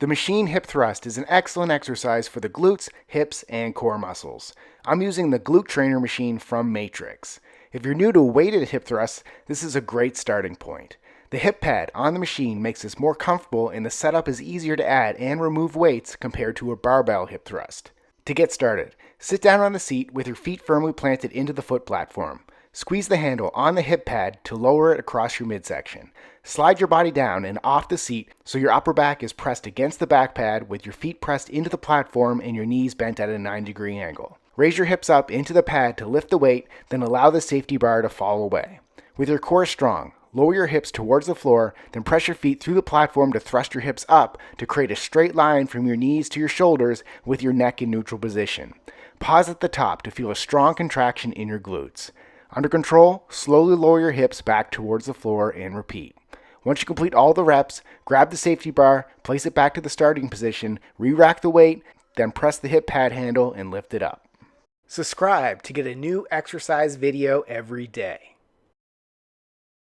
The machine hip thrust is an excellent exercise for the glutes, hips, and core muscles. I'm using the Glute Trainer machine from Matrix. If you're new to weighted hip thrusts, this is a great starting point. The hip pad on the machine makes this more comfortable and the setup is easier to add and remove weights compared to a barbell hip thrust. To get started, sit down on the seat with your feet firmly planted into the foot platform. Squeeze the handle on the hip pad to lower it across your midsection. Slide your body down and off the seat so your upper back is pressed against the back pad with your feet pressed into the platform and your knees bent at a 90-degree angle. Raise your hips up into the pad to lift the weight, then allow the safety bar to fall away. With your core strong, lower your hips towards the floor, then press your feet through the platform to thrust your hips up to create a straight line from your knees to your shoulders with your neck in neutral position. Pause at the top to feel a strong contraction in your glutes. Under control, slowly lower your hips back towards the floor and repeat. Once you complete all the reps, grab the safety bar, place it back to the starting position, re-rack the weight, then press the hip pad handle and lift it up. Subscribe to get a new exercise video every day.